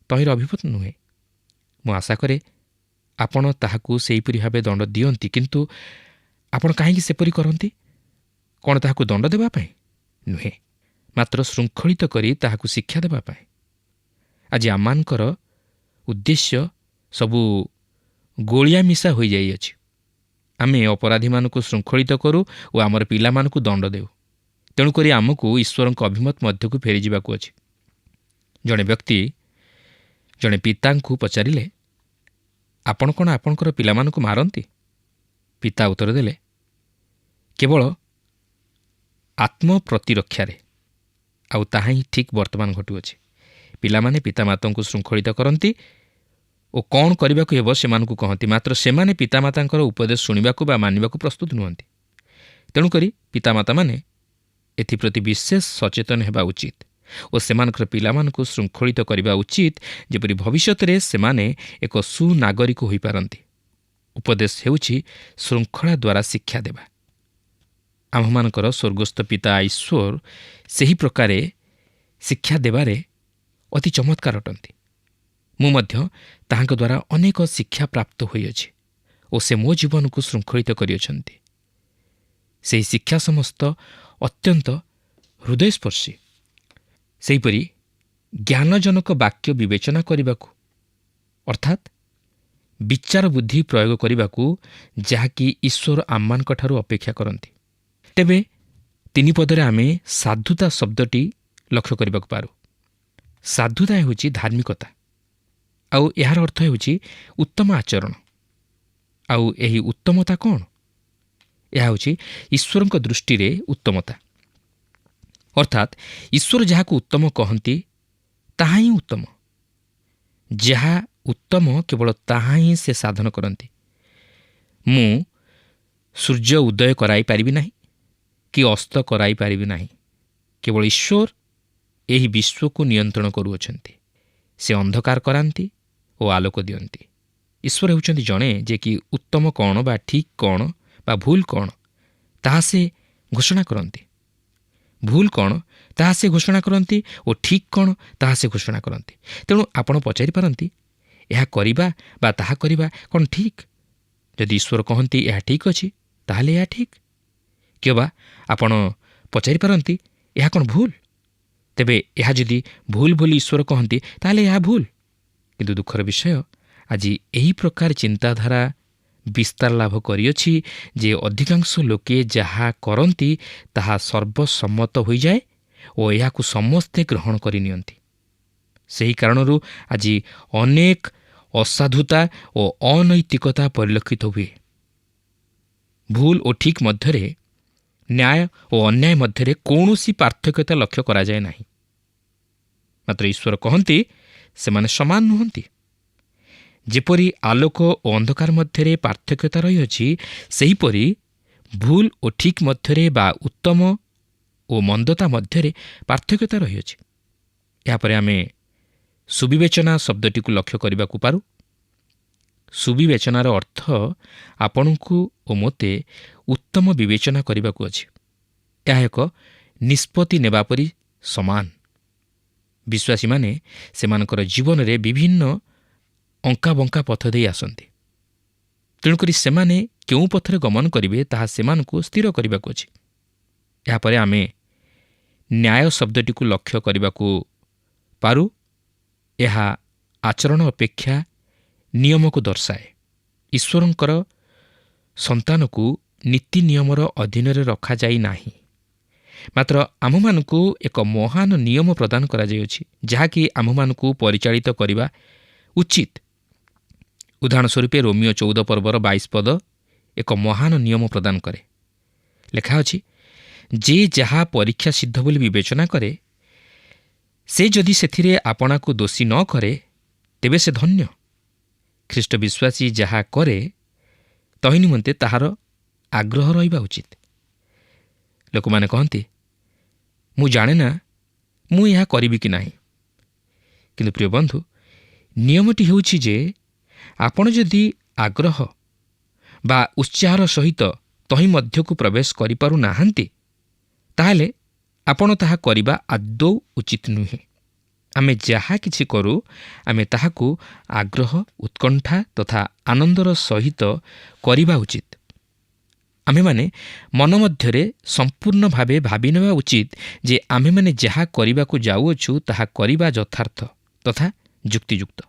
[SPEAKER 3] ତହିଁର ଅଭିମତ ନୁହେଁ। ମୁଁ ଆଶା କରେ ଆପଣ ତାହାକୁ ସେହିପରି ଭାବେ ଦଣ୍ଡ ଦିଅନ୍ତି, କିନ୍ତୁ ଆପଣ କାହିଁକି ସେପରି କରନ୍ତି? କ'ଣ ତାହାକୁ ଦଣ୍ଡ ଦେବା ପାଇଁ? ନୁହେଁ, ମାତ୍ର ଶୃଙ୍ଖଳିତ କରି ତାହାକୁ ଶିକ୍ଷା ଦେବା ପାଇଁ। ଆଜି ଆମମାନଙ୍କର ଉଦ୍ଦେଶ୍ୟ ସବୁ ଗୋଳିଆ ମିଶା ହୋଇଯାଇଅଛି। ଆମେ ଅପରାଧୀମାନଙ୍କୁ ଶୃଙ୍ଖଳିତ କରୁ ଓ ଆମର ପିଲାମାନଙ୍କୁ ଦଣ୍ଡ ଦେଉ। ତେଣୁକରି ଆମକୁ ଈଶ୍ୱରଙ୍କ ଅଭିମତ ମଧ୍ୟକୁ ଫେରିଯିବାକୁ ଅଛି। ଜଣେ ବ୍ୟକ୍ତି ଜଣେ ପିତାଙ୍କୁ ପଚାରିଲେ, ଆପଣ କ'ଣ ଆପଣଙ୍କର ପିଲାମାନଙ୍କୁ ମାରନ୍ତି? ପିତା ଉତ୍ତର ଦେଲେ, କେବଳ ଆତ୍ମପ୍ରତିରକ୍ଷାରେ। ଆଉ ତାହା ହିଁ ଠିକ୍ ବର୍ତ୍ତମାନ ଘଟୁଅଛି। ପିଲାମାନେ ପିତାମାତାଙ୍କୁ ଶୃଙ୍ଖଳିତ କରନ୍ତି ଓ କ'ଣ କରିବାକୁ ହେବ ସେମାନଙ୍କୁ କହନ୍ତି, ମାତ୍ର ସେମାନେ ପିତାମାତାଙ୍କର ଉପଦେଶ ଶୁଣିବାକୁ ବା ମାନିବାକୁ ପ୍ରସ୍ତୁତ ନୁହନ୍ତି। ତେଣୁକରି ପିତାମାତାମାନେ ଏଥିପ୍ରତି ବିଶେଷ ସଚେତନ ହେବା ଉଚିତ ଓ ସେମାନଙ୍କର ପିଲାମାନଙ୍କୁ ଶୃଙ୍ଖଳିତ କରିବା ଉଚିତ, ଯେପରି ଭବିଷ୍ୟତରେ ସେମାନେ ଏକ ସୁନାଗରିକ ହୋଇପାରନ୍ତି। ଉପଦେଶ ହେଉଛି ଶୃଙ୍ଖଳା ଦ୍ୱାରା ଶିକ୍ଷା ଦେବା। ଆମ୍ଭମାନଙ୍କର ସ୍ୱର୍ଗସ୍ଥ ପିତା ଈଶ୍ୱର ସେହି ପ୍ରକାରେ ଶିକ୍ଷା ଦେବାରେ ଅତି ଚମତ୍କାର ଅଟନ୍ତି। ମୁଁ ମଧ୍ୟ ତାହାଙ୍କ ଦ୍ୱାରା ଅନେକ ଶିକ୍ଷା ପ୍ରାପ୍ତ ହୋଇଅଛି ଓ ସେ ମୋ ଜୀବନକୁ ଶୃଙ୍ଖଳିତ କରିଅଛନ୍ତି। ସେହି ଶିକ୍ଷା ସମସ୍ତ ଅତ୍ୟନ୍ତ ହୃଦୟସ୍ପର୍ଶୀ। ସେହିପରି ଜ୍ଞାନଜନକ ବାକ୍ୟ ବିବେଚନା କରିବାକୁ, ଅର୍ଥାତ୍ ବିଚାର ବୁଦ୍ଧି ପ୍ରୟୋଗ କରିବାକୁ ଯାହାକି ଈଶ୍ୱର ଆମମାନଙ୍କଠାରୁ ଅପେକ୍ଷା କରନ୍ତି। ତେବେ 3 ପଦରେ ଆମେ ସାଧୁତା ଶବ୍ଦଟି ଲକ୍ଷ୍ୟ କରିବାକୁ ପାରୁ। ସାଧୁତା ହେଉଛି ଧାର୍ମିକତା, ଆଉ ଏହାର ଅର୍ଥ ହେଉଛି ଉତ୍ତମ ଆଚରଣ। ଆଉ ଏହି ଉତ୍ତମତା କ'ଣ? ଏହା ହେଉଛି ଈଶ୍ୱରଙ୍କ ଦୃଷ୍ଟିରେ ଉତ୍ତମତା। ଅର୍ଥାତ୍ ଈଶ୍ୱର ଯାହାକୁ ଉତ୍ତମ କହନ୍ତି ତାହା ହିଁ ଉତ୍ତମ। ଯାହା ଉତ୍ତମ କେବଳ ତାହା ହିଁ ସେ ସାଧନ କରନ୍ତି। ମୁଁ ସୂର୍ଯ୍ୟ ଉଦୟ କରାଇ ପାରିବି ନାହିଁ କି ଅସ୍ତ କରାଇ ପାରିବି ନାହିଁ। କେବଳ ଈଶ୍ୱର ଏହି ବିଶ୍ୱକୁ ନିୟନ୍ତ୍ରଣ କରୁଅଛନ୍ତି। ସେ ଅନ୍ଧକାର କରାନ୍ତି ଓ ଆଲୋକ ଦିଅନ୍ତି। ଈଶ୍ୱର ହେଉଛନ୍ତି ଜଣେ ଯେ କି ଉତ୍ତମ କ'ଣ ବା ଠିକ୍ କ'ଣ ବା ଭୁଲ କ'ଣ ତାହା ସେ ଘୋଷଣା କରନ୍ତି। ଭୁଲ କ'ଣ ତାହା ସେ ଘୋଷଣା କରନ୍ତି ଓ ଠିକ୍ କ'ଣ ତାହା ସେ ଘୋଷଣା କରନ୍ତି। ତେଣୁ ଆପଣ ପଚାରିପାରନ୍ତି, ଏହା କରିବା ବା ତାହା କରିବା କ'ଣ ଠିକ୍? ଯଦି ଈଶ୍ୱର କହନ୍ତି ଏହା ଠିକ୍ ଅଛି, ତାହେଲେ ଏହା ଠିକ୍। କିମ୍ବା ଆପଣ ପଚାରିପାରନ୍ତି, ଏହା କ'ଣ ଭୁଲ? ତେବେ ଏହା ଯଦି ଭୁଲ ବୋଲି ଈଶ୍ୱର କହନ୍ତି, ତାହେଲେ ଏହା ଭୁଲ। କିନ୍ତୁ ଦୁଃଖର ବିଷୟ, ଆଜି ଏହି ପ୍ରକାର ଚିନ୍ତାଧାରା ବିସ୍ତାର ଲାଭ କରିଅଛି ଯେ ଅଧିକାଂଶ ଲୋକେ ଯାହା କରନ୍ତି ତାହା ସର୍ବସମ୍ମତ ହୋଇଯାଏ ଓ ଏହାକୁ ସମସ୍ତେ ଗ୍ରହଣ କରିନିଅନ୍ତି। ସେହି କାରଣରୁ ଆଜି ଅନେକ ଅସାଧୁତା ଓ ଅନୈତିକତା ପରିଲକ୍ଷିତ ହୁଏ। ଭୁଲ ଓ ଠିକ୍ ମଧ୍ୟରେ, ନ୍ୟାୟ ଓ ଅନ୍ୟାୟ ମଧ୍ୟରେ କୌଣସି ପାର୍ଥକ୍ୟତା ଲକ୍ଷ୍ୟ କରାଯାଏ ନାହିଁ। ମାତ୍ର ଈଶ୍ୱର କହନ୍ତି ସେମାନେ ସମାନ ନୁହନ୍ତି। ଯେପରି ଆଲୋକ ଓ ଅନ୍ଧକାର ମଧ୍ୟରେ ପାର୍ଥକ୍ୟତା ରହିଅଛି, ସେହିପରି ଭୁଲ ଓ ଠିକ୍ ମଧ୍ୟରେ ବା ଉତ୍ତମ ଓ ମନ୍ଦତା ମଧ୍ୟରେ ପାର୍ଥକ୍ୟତା ରହିଅଛି। ଏହାପରେ ଆମେ ସୁବିବେଚନା ଶବ୍ଦଟିକୁ ଲକ୍ଷ୍ୟ କରିବାକୁ ପାରୁ। ସୁବିବେଚନାର ଅର୍ଥ ଆପଣଙ୍କୁ ଓ ମୋତେ ଉତ୍ତମ ବିବେଚନା କରିବାକୁ ଅଛି। ଏହା ଏକ ନିଷ୍ପତ୍ତି ନେବା ପରି ସମାନ। ବିଶ୍ୱାସୀମାନେ ସେମାନଙ୍କର ଜୀବନରେ ବିଭିନ୍ନ ଅଙ୍କାବଙ୍କା ପଥ ଦେଇ ଆସନ୍ତି। ତେଣୁକରି ସେମାନେ କେଉଁ ପଥରେ ଗମନ କରିବେ ତାହା ସେମାନଙ୍କୁ ସ୍ଥିର କରିବାକୁ ଅଛି। ଏହାପରେ ଆମେ ନ୍ୟାୟ ଶବ୍ଦଟିକୁ ଲକ୍ଷ୍ୟ କରିବାକୁ ପାରୁ। ଏହା ଆଚରଣ ଅପେକ୍ଷା ନିୟମକୁ ଦର୍ଶାଏ। ଈଶ୍ୱରଙ୍କର ସନ୍ତାନକୁ ନୀତି ନିୟମର ଅଧୀନରେ ରଖାଯାଇ ନାହିଁ, ମାତ୍ର ଆମ୍ଭମାନଙ୍କୁ ଏକ ମହାନ ନିୟମ ପ୍ରଦାନ କରାଯାଇଅଛି, ଯାହାକି ଆମ୍ଭମାନଙ୍କୁ ପରିଚାଳିତ କରିବା ଉଚିତ। ଉଦାହରଣ ସ୍ୱରୂପ ରୋମିଓ 14 ପର୍ବର 22 ପଦ ଏକ ମହାନ ନିୟମ ପ୍ରଦାନ କରେ। ଲେଖା ଅଛି, ଯେ ଯାହା ପରୀକ୍ଷା ସିଦ୍ଧ ବୋଲି ବିବେଚନା କରେ, ସେ ଯଦି ସେଥିରେ ଆପଣାକୁ ଦୋଷୀ ନ କରେ, ତେବେ ସେ ଧନ୍ୟ। ଖ୍ରୀଷ୍ଟ ବିଶ୍ୱାସୀ ଯାହା କରେ ତହି ନିମନ୍ତେ ତାହାର ଆଗ୍ରହ ରହିବା ଉଚିତ। ଲୋକମାନେ କହନ୍ତି, ମୁଁ ଜାଣେ ନା ମୁଁ ଏହା କରିବି କି ନାହିଁ। କିନ୍ତୁ ପ୍ରିୟ ବନ୍ଧୁ, ନିୟମଟି ହେଉଛି ଯେ ଆପଣ ଯଦି ଆଗ୍ରହ ବା ଉତ୍ସାହର ସହିତ ତହିଁ ମଧ୍ୟକୁ ପ୍ରବେଶ କରିପାରୁନାହାନ୍ତି, ତାହେଲେ ଆପଣ ତାହା କରିବା ଆଦୌ ଉଚିତ ନୁହେଁ। ଆମେ ଯାହା କିଛି କରୁ, ଆମେ ତାହାକୁ ଆଗ୍ରହ, ଉତ୍କଣ୍ଠା ତଥା ଆନନ୍ଦର ସହିତ କରିବା ଉଚିତ। ଆମ୍ଭେମାନେ ମନ ମଧ୍ୟରେ ସମ୍ପୂର୍ଣ୍ଣ ଭାବେ ଭାବି ନେବା ଉଚିତ ଯେ ଆମ୍ଭେମାନେ ଯାହା କରିବାକୁ ଯାଉଅଛୁ ତାହା କରିବା ଯଥାର୍ଥ ତଥା ଯୁକ୍ତିଯୁକ୍ତ।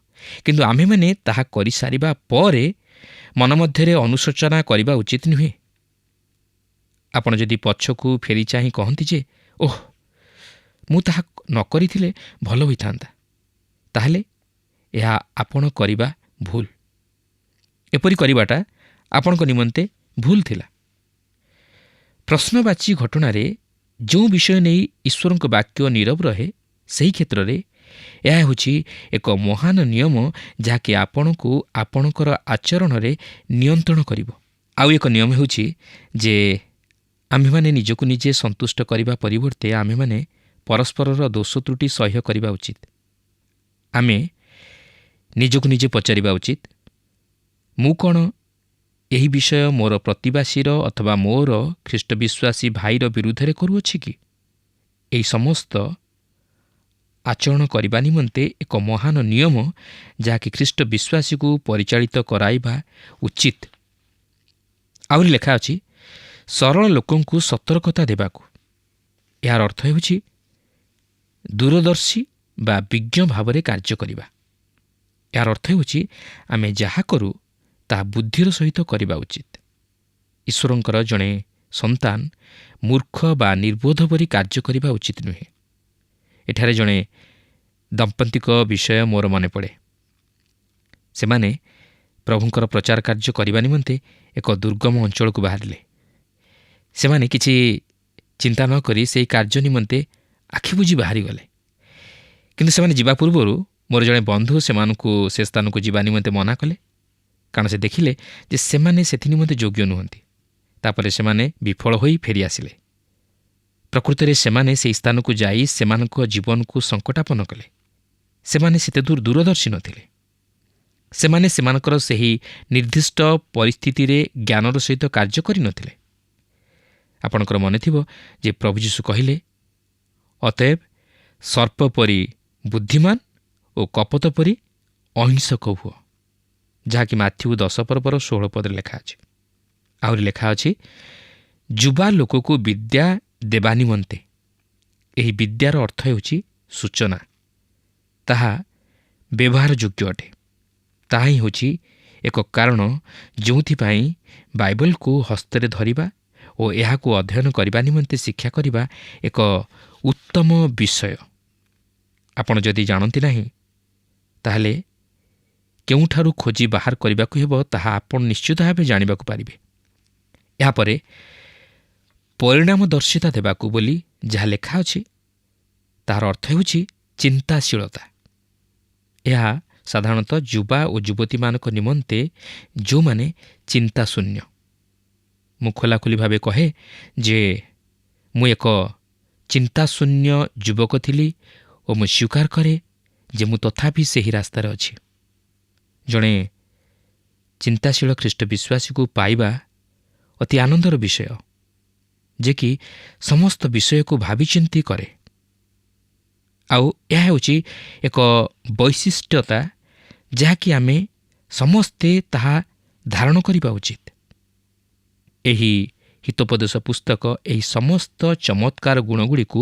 [SPEAKER 3] କିନ୍ତୁ ଆମ୍ଭେମାନେ ତାହା କରିସାରିବା ପରେ ମନ ମଧ୍ୟରେ ଅନୁଶୋଚନା କରିବା ଉଚିତ ନୁହେଁ। ଆପଣ ଯଦି ପଛକୁ ଫେରି ଚାହିଁ କହନ୍ତି ଯେ ଓଃ, ମୁଁ ତାହା ନ କରିଥିଲେ ଭଲ ହୋଇଥାନ୍ତା, ତାହେଲେ ଏହା ଆପଣ କରିବା ଭୁଲ। ଏପରି କରିବାଟା ଆପଣଙ୍କ ନିମନ୍ତେ ଭୁଲ ଥିଲା। ପ୍ରଶ୍ନବାଚୀ ଘଟଣାରେ ଯେଉଁ ବିଷୟ ନେଇ ଈଶ୍ୱରଙ୍କ ବାକ୍ୟ ନୀରବ ରହେ, ସେହି କ୍ଷେତ୍ରରେ ଏହା ହେଉଛି ଏକ ମହାନ ନିୟମ, ଯାହାକି ଆପଣଙ୍କୁ ଆପଣଙ୍କର ଆଚରଣରେ ନିୟନ୍ତ୍ରଣ କରିବ। ଆଉ ଏକ ନିୟମ ହେଉଛି ଯେ ଆମ୍ଭେମାନେ ନିଜକୁ ନିଜେ ସନ୍ତୁଷ୍ଟ କରିବା ପରିବର୍ତ୍ତେ ଆମ୍ଭେମାନେ ପରସ୍ପରର ଦୋଷ ତ୍ରୁଟି ସହ୍ୟ କରିବା ଉଚିତ। ଆମେ ନିଜକୁ ନିଜେ ପଚାରିବା ଉଚିତ, ମୁଁ କ'ଣ ଏହି ବିଷୟ ମୋର ପ୍ରତିବାସୀର ଅଥବା ମୋର ଖ୍ରୀଷ୍ଟ ବିଶ୍ୱାସୀ ଭାଇର ବିରୁଦ୍ଧରେ କରୁଅଛି କି? ଏହି ସମସ୍ତ ଆଚରଣ କରିବା ନିମନ୍ତେ ଏକ ମହାନ ନିୟମ, ଯାହାକି ଖ୍ରୀଷ୍ଟ ବିଶ୍ୱାସୀକୁ ପରିଚାଳିତ କରାଇବା ଉଚିତ। ଆହୁରି ଲେଖା ଅଛି, ସରଳ ଲୋକଙ୍କୁ ସତର୍କତା ଦେବାକୁ। ଏହାର ଅର୍ଥ ହେଉଛି ଦୂରଦର୍ଶୀ ବା ବିଜ୍ଞ ଭାବରେ କାର୍ଯ୍ୟ କରିବା। ଏହାର ଅର୍ଥ ହେଉଛି ଆମେ ଯାହା କରୁ ତାହା ବୁଦ୍ଧିର ସହିତ କରିବା ଉଚିତ। ଈଶ୍ୱରଙ୍କର ଜଣେ ସନ୍ତାନ ମୂର୍ଖ ବା ନିର୍ବୋଧ ପରି କାର୍ଯ୍ୟ କରିବା ଉଚିତ ନୁହେଁ। ଏଠାରେ ଜଣେ ଦମ୍ପତିଙ୍କ ବିଷୟ ମୋର ମନେ ପଡ଼େ। ସେମାନେ ପ୍ରଭୁଙ୍କର ପ୍ରଚାର କାର୍ଯ୍ୟ କରିବା ନିମନ୍ତେ ଏକ ଦୁର୍ଗମ ଅଞ୍ଚଳକୁ ବାହାରିଲେ। ସେମାନେ କିଛି ଚିନ୍ତା ନ କରି ସେହି କାର୍ଯ୍ୟ ନିମନ୍ତେ ଆଖି ବୁଜି ବାହାରିଗଲେ। କିନ୍ତୁ ସେମାନେ ଯିବା ପୂର୍ବରୁ ମୋର ଜଣେ ବନ୍ଧୁ ସେମାନଙ୍କୁ ସେ ସ୍ଥାନକୁ ଯିବା ନିମନ୍ତେ ମନା କଲେ, କାରଣ ସେ ଦେଖିଲେ ଯେ ସେମାନେ ସେଥି ନିମନ୍ତେ ଯୋଗ୍ୟ ନୁହନ୍ତି। ତାପରେ ସେମାନେ ବିଫଳ ହୋଇ ଫେରିଆସିଲେ। ପ୍ରକୃତରେ ସେମାନେ ସେହି ସ୍ଥାନକୁ ଯାଇ ସେମାନଙ୍କ ଜୀବନକୁ ସଙ୍କଟାପନ୍ନ କଲେ। ସେମାନେ ସେତେ ଦୂରଦର୍ଶୀ ନଥିଲେ। ସେମାନେ ସେମାନଙ୍କର ସେହି ନିର୍ଦ୍ଦିଷ୍ଟ ପରିସ୍ଥିତିରେ ଜ୍ଞାନର ସହିତ କାର୍ଯ୍ୟ କରିନଥିଲେ। ଆପଣଙ୍କର ମନେଥିବ ଯେ ପ୍ରଭୁ ଯୀଶୁ କହିଲେ, ଅତଏବ ସର୍ପ ପରି ବୁଦ୍ଧିମାନ ଓ କପଟ ପରି ଅହିଂସକ ହୁଅ, ଯାହାକି ମାଥ୍ୟୁ 10:16 ଲେଖା ଅଛି। ଆହୁରି ଲେଖା ଅଛି, ଯୁବା ଲୋକକୁ ବିଦ୍ୟା ଦେବା ନିମନ୍ତେ। ଏହି ବିଦ୍ୟାର ଅର୍ଥ ହେଉଛି ସୂଚନା। ତାହା ବ୍ୟବହାର ଯୋଗ୍ୟ ଅଟେ। ତାହା ହିଁ ହେଉଛି ଏକ କାରଣ ଯେଉଁଥିପାଇଁ ବାଇବଲକୁ ହସ୍ତରେ ଧରିବା ଓ ଏହାକୁ ଅଧ୍ୟୟନ କରିବା ନିମନ୍ତେ ଶିକ୍ଷା କରିବା ଏକ ଉତ୍ତମ ବିଷୟ। ଆପଣ ଯଦି ଜାଣନ୍ତି ନାହିଁ, ତାହେଲେ କେଉଁଠାରୁ ଖୋଜି ବାହାର କରିବାକୁ ହେବ ତାହା ଆପଣ ନିଶ୍ଚିତ ଭାବେ ଜାଣିବାକୁ ପାରିବେ। ଏହାପରେ ପରିଣାମଦର୍ଶିତା ଦେବାକୁ ବୋଲି ଯାହା ଲେଖା ଅଛି, ତାହାର ଅର୍ଥ ହେଉଛି ଚିନ୍ତାଶୀଳତା। ଏହା ସାଧାରଣତଃ ଯୁବା ଓ ଯୁବତୀମାନଙ୍କ ନିମନ୍ତେ ଯେଉଁମାନେ ଚିନ୍ତାଶୂନ୍ୟ। ମୁଁ ଖୋଲାଖୋଲି ଭାବେ କହେ ଯେ ମୁଁ ଏକ ଚିନ୍ତାଶୂନ୍ୟ ଯୁବକ ଥିଲି ଓ ମୁଁ ସ୍ୱୀକାର କରେ ଯେ ମୁଁ ତଥାପି ସେହି ରାସ୍ତାରେ ଅଛି। ଜଣେ ଚିନ୍ତାଶୀଳ ଖ୍ରୀଷ୍ଟ ବିଶ୍ୱାସୀକୁ ପାଇବା ଅତି ଆନନ୍ଦର ବିଷୟ, ଯେ କି ସମସ୍ତ ବିଷୟକୁ ଭାବିଚିନ୍ତି କରେ। ଆଉ ଏହା ହେଉଛି ଏକ ବୈଶିଷ୍ଟ୍ୟତା ଯାହାକି ଆମେ ସମସ୍ତେ ତାହା ଧାରଣ କରିବା ଉଚିତ। ଏହି ହିତୋପଦେଶ ପୁସ୍ତକ ଏହି ସମସ୍ତ ଚମତ୍କାର ଗୁଣଗୁଡ଼ିକୁ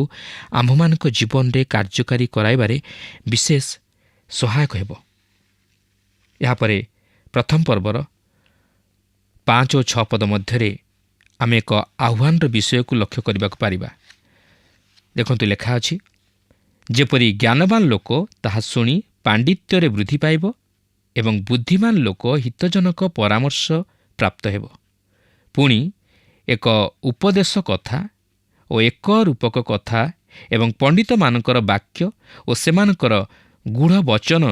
[SPEAKER 3] ଆମ୍ଭମାନଙ୍କ ଜୀବନରେ କାର୍ଯ୍ୟକାରୀ କରାଇବାରେ ବିଶେଷ ସହାୟକ ହେବ। ଏହାପରେ ପ୍ରଥମ ପର୍ବର 5 ଓ 6 ପଦ ମଧ୍ୟରେ ଆମେ ଏକ ଆହ୍ୱାନର ବିଷୟକୁ ଲକ୍ଷ୍ୟ କରିବାକୁ ପାରିବା। ଦେଖନ୍ତୁ, ଲେଖା ଅଛି, ଯେପରି ଜ୍ଞାନବାନ ଲୋକ ତାହା ଶୁଣି ପାଣ୍ଡିତ୍ୟରେ ବୃଦ୍ଧି ପାଇବ ଏବଂ ବୁଦ୍ଧିମାନ ଲୋକ ହିତଜନକ ପରାମର୍ଶ ପ୍ରାପ୍ତ ହେବ। ପୁଣି ଏକ ଉପଦେଶ କଥା ଓ ଏକ ରୂପକ କଥା ଏବଂ ପଣ୍ଡିତମାନଙ୍କର ବାକ୍ୟ ଓ ସେମାନଙ୍କର ଗୂଢ଼ ବଚନ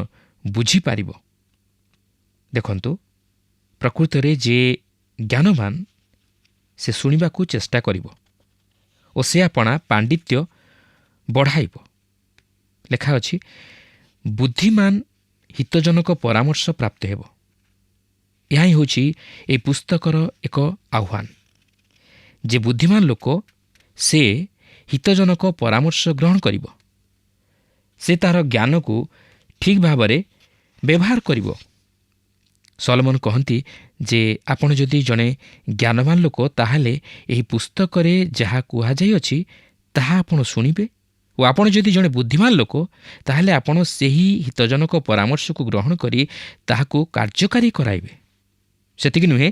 [SPEAKER 3] ବୁଝିପାରିବ। ଦେଖନ୍ତୁ, ପ୍ରକୃତରେ ଯେ ଜ୍ଞାନବାନ ସେ ଶୁଣିବାକୁ ଚେଷ୍ଟା କରିବ ଓ ସେ ଆପଣା ପାଣ୍ଡିତ୍ୟ ବଢ଼ାଇବ। ଲେଖା ଅଛି, ବୁଦ୍ଧିମାନ ହିତଜନକ ପରାମର୍ଶ ପ୍ରାପ୍ତ ହେବ। ଏହା ହିଁ ହେଉଛି ଏହି ପୁସ୍ତକର ଏକ ଆହ୍ୱାନ। ଯେ ବୁଦ୍ଧିମାନ ଲୋକ ସେ ହିତଜନକ ପରାମର୍ଶ ଗ୍ରହଣ କରିବ। ସେ ତାହାର ଜ୍ଞାନକୁ ଠିକ୍ ଭାବରେ ବ୍ୟବହାର କରିବ। ସଲୋମନ କହନ୍ତି ଯେ ଆପଣ ଯଦି ଜଣେ ଜ୍ଞାନବାନ ଲୋକ, ତାହେଲେ ଏହି ପୁସ୍ତକରେ ଯାହା କୁହାଯାଇଅଛି ତାହା ଆପଣ ଶୁଣିବେ, ଓ ଆପଣ ଯଦି ଜଣେ ବୁଦ୍ଧିମାନ ଲୋକ, ତାହେଲେ ଆପଣ ସେହି ହିତଜନକ ପରାମର୍ଶକୁ ଗ୍ରହଣ କରି ତାହାକୁ କାର୍ଯ୍ୟକାରୀ କରାଇବେ। ସେତିକି ନୁହେଁ,